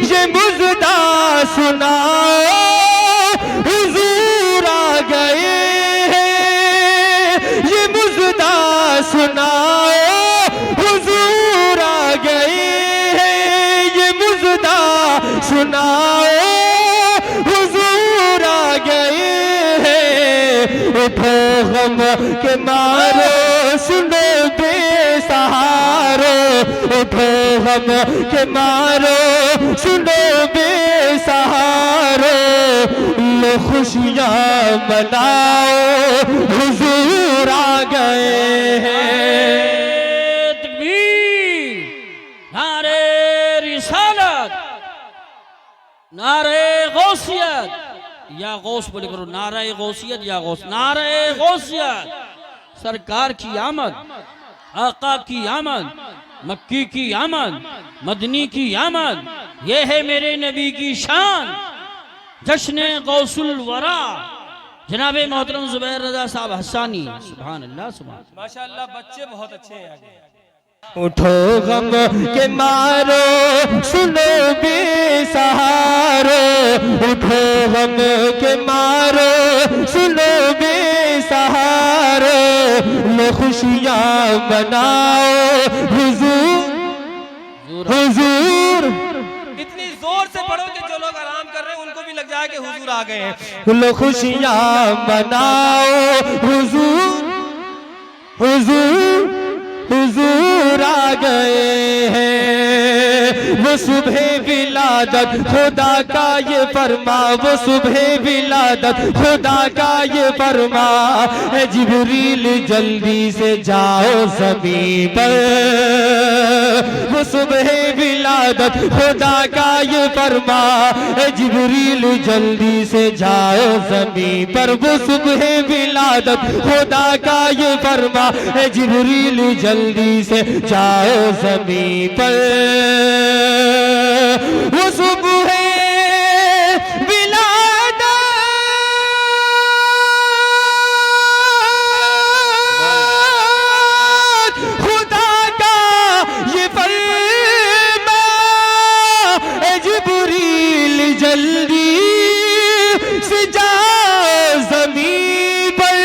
ये मुजदा सुनाओ हुजूर आ गए हैं, ये मुजदा सुनाओ हुजूर आ गए हैं, ये मुजदा सुनाओ हुजूर आ गए हैं। उठो गम के मारो सुनो बेसहारो, उठो गम के मारो सुनो बेसहारो, लो खुशियाँ मनाओ हुजूर आ गए हैं। तकबीर, नारे रिसालत, नारे गौसियत, या गौस बोले करो, नारे गौसियत या गौस, नारे गौसियत। सरकार की आमद, आका की आमद, मक्की की आमद, मदनी की आमद, ये है मेरे नबी की शान। जश्न गौसुल वरा जनाब मोहतरम जुबैर रजा साहब हसानी। सुभान अल्लाह, सुभान माशाअल्लाह, बच्चे बहुत अच्छे हैं आगे। उठो गम के मारो सुनो बेसहारो, उठो गम के मारो सुनो बेसहारो, लो खुशियाँ मनाओ हुजूर हुजूर। इतनी जोर से पढ़ो कि जो लोग आराम कर रहे हैं उनको भी लग जाए कि हुजूर आ गए हैं। लो खुशियाँ मनाओ हुजूर हुजूर हुजूर आ गए हैं। वो सुबह विलादत खुदा का ये फरमा, वो सुबह विलादत खुदा का ये फरमा, है जिब्रील जल्दी से जाओ ज़मीन पर। वो सुबह विलादत खुदा का ये फरमा, है जिब्रील जल्दी से जाओ ज़मीन पर। वो सुबह विलादत खुदा का ये फरमा, है जिब्रील जल्दी से जाओ ज़मीन पर। वो सुबह विलादत खुदा का ये फरमा, ए जिब्रील जल्दी से जाओ ज़मीन पर,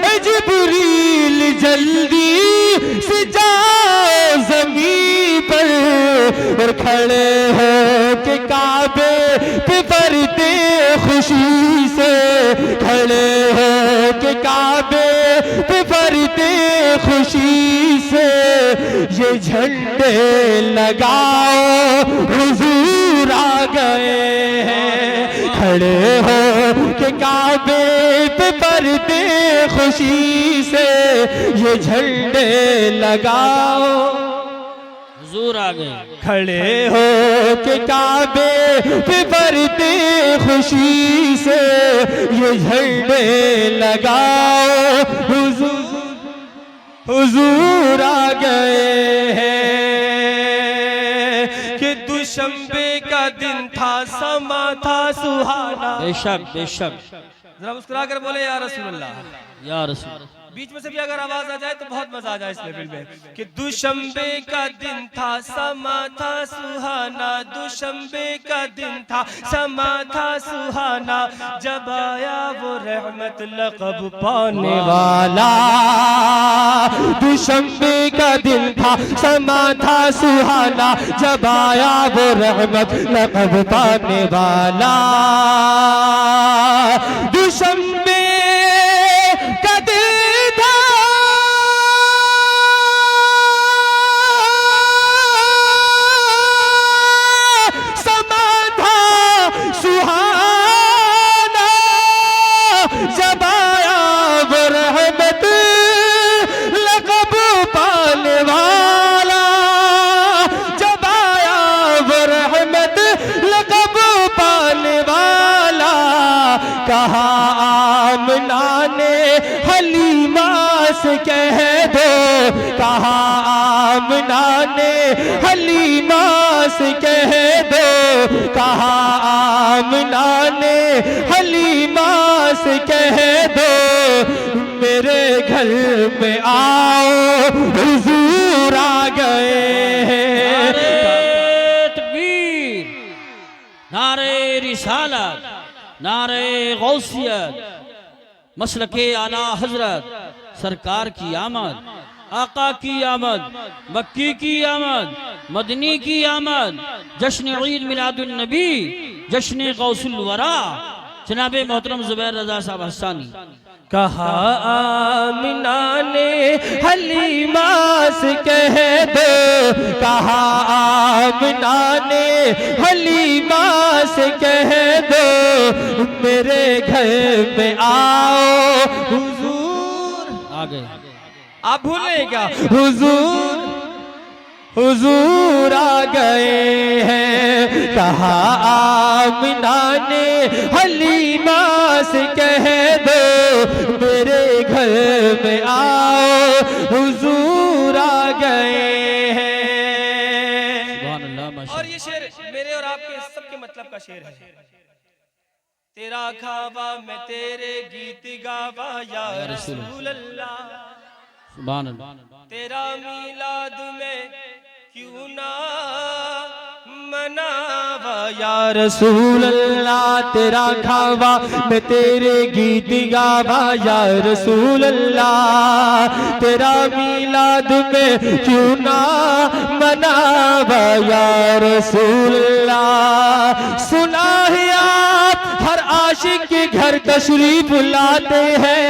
ए जिब्रील जल्दी से जाओ ज़मीन पर। और खड़े हो के काबे पे पढ़ते खुशी से, खड़े हो के काबे पे पढ़ते खुशी से, ये झंडे लगाओ हुजूर आ गए हैं। खड़े हो के काबे पे पढ़ते खुशी से, ये झंडे लगाओ हुजूर आ गए। खड़े हो के काबे पे पढ़ते खुशी से, ये झंडे लगाओ हुजूर हुजूर आ गए हैं। कि दुशंबे का दिन था, समा था सुहाना। बेशक बेशक, जरा मुस्कुरा कर बोले या रसूलुल्लाह। या रसूल। बीच में से भी अगर आवाज आ जाए तो बहुत मजा आ जाए इस लेवल में। कि दुशंबे का दिन था, समा था सुहाना, दुशंबे का दिन था, समा था सुहाना, जब आया वो रहमत लक़ब पाने वाला। दुशंबे का दिन था, समा था सुहाना, जब आया वो रहमत लक़ब पाने वाला। दुशंबे का दिन था, समा था सुहाना, जब आया वो रहमत लक़ब पाने वाला, जब आया वो रहमत लक़ब पाने वाला। कहा आमना ने हलीमा से कह दो, कहा आमना ने हलीमा से कह दो, कहा आमना ने हलीमा से कह दो, मेरे घर में आओ हुजूर आ गए हैं। तकबीर, रिसालत, नारे गौसियत, मसलके आला हजरत, सरकार की आमद, आका की आमद, मक्की की आमद, मदनी की आमद, जश्न ईद मिलादुन नबी, जश्न गौसुल वरा, जनाब मोहतरम जुबैर रजा साहब हस्सानी। कहा आमिना ने हलीमा से कह दो, कहा आमिना ने हलीमा से कह दो, मेरे घर में आओ हुजूर। आ गए आप भूलेगा हुजूर, हुजूर आ गए हैं। कहा आमिना ने हलीमा से कह दो, मेरे घर में आओ हुजूर आ गए हैं। सुभान अल्लाह माशाअल्लाह। और ये शेर मेरे और आपके सबके मतलब का शेर है। तेरा खावा मैं तेरे गीत गावा या रसूल अल्लाह, सुभान अल्लाह। तेरा मीलाद में क्यों ना मनावा या रसूल अल्लाह, तेरा खावा मैं तेरे गीत गावा या रसूल अल्लाह, तेरा मीलाद में क्यों ना मनावा या रसूल अल्लाह। सुना है आप हर आशिक के घर तशरीफ लाते हैं।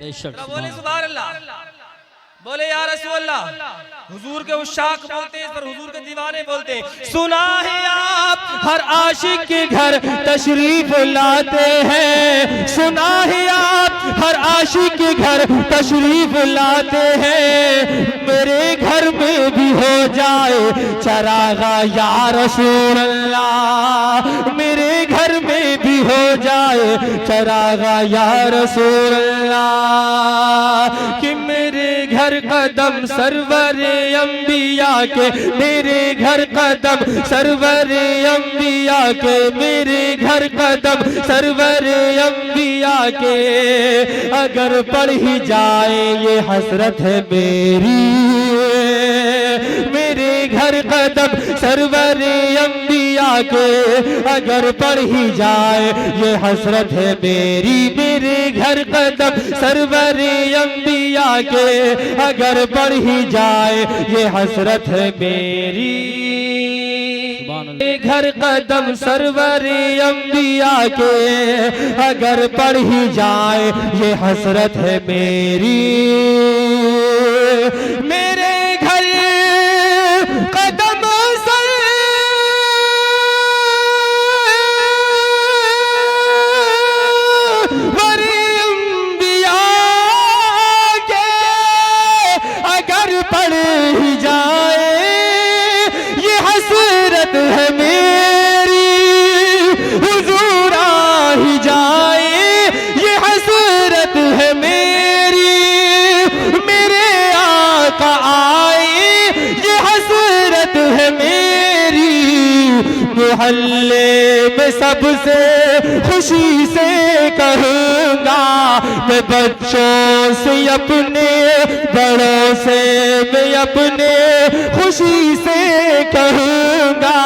बेशक बोले सुभान अल्लाह, बोले या रसूल अल्लाह। हुजूर के उशाक बोलते हैं, इस पर हुजूर के दीवाने बोलते हैं। सुना है आप हर आशिक के घर तशरीफ लाते हैं, सुना है आप हर आशिक के घर तशरीफ लाते हैं। मेरे घर में भी हो जाए चरागा या रसूल अल्लाह, मेरे घर में भी हो जाए चरागा या रसूल अल्लाह। कि मेरे घर कदम सरवरे अंबिया के, मेरे घर कदम सरवरे अंबिया के, मेरे घर कदम सरवरे अंबिया के। अगर पढ़ ही जाए ये हसरत है मेरी, मेरे घर कदम सरवरे अंबिया के। अगर पढ़ ही जाए ये हसरत है मेरी, मेरे घर कदम सरवरे अंबिया के। अगर पढ़ ही जाए ये हसरत है मेरी, घर कदम सरवरे अंबिया के। अगर पढ़ ही जाए ये हसरत है मेरी, मेरे घर कदम सरवरे अंबिया के। अगर पढ़ ही जाए ये हसरत है मेरी, हुजूर आ ही जाए ये हसरत है मेरी। मेरे आका आए ये हसरत है मेरी। मोहल्ले में सबसे खुशी से कहूँगा, मैं बच्चों से अपने, बड़ों से मैं अपने खुशी से कहूँगा।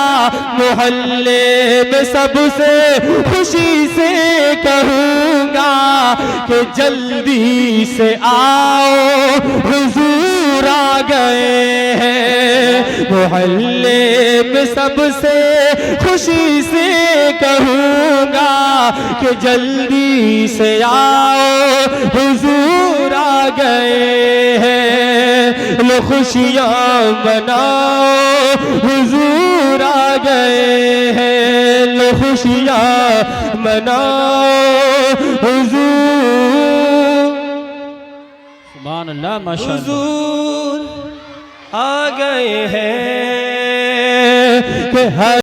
मोहल्ले में सबसे खुशी से कहूँगा कि जल्दी से आओ हुजूर आ गए हैं। मोहल्ले में सबसे खुशी से कहूँगा कि जल्दी से आओ हुजूर आ गए हैं। लो खुशियाँ मनाओ हुजूर आ गए हैं। लो खुशियाँ मनाओ हुजूर, सुभान अल्लाह माशाअल्लाह। हुजूर आ गए हैं।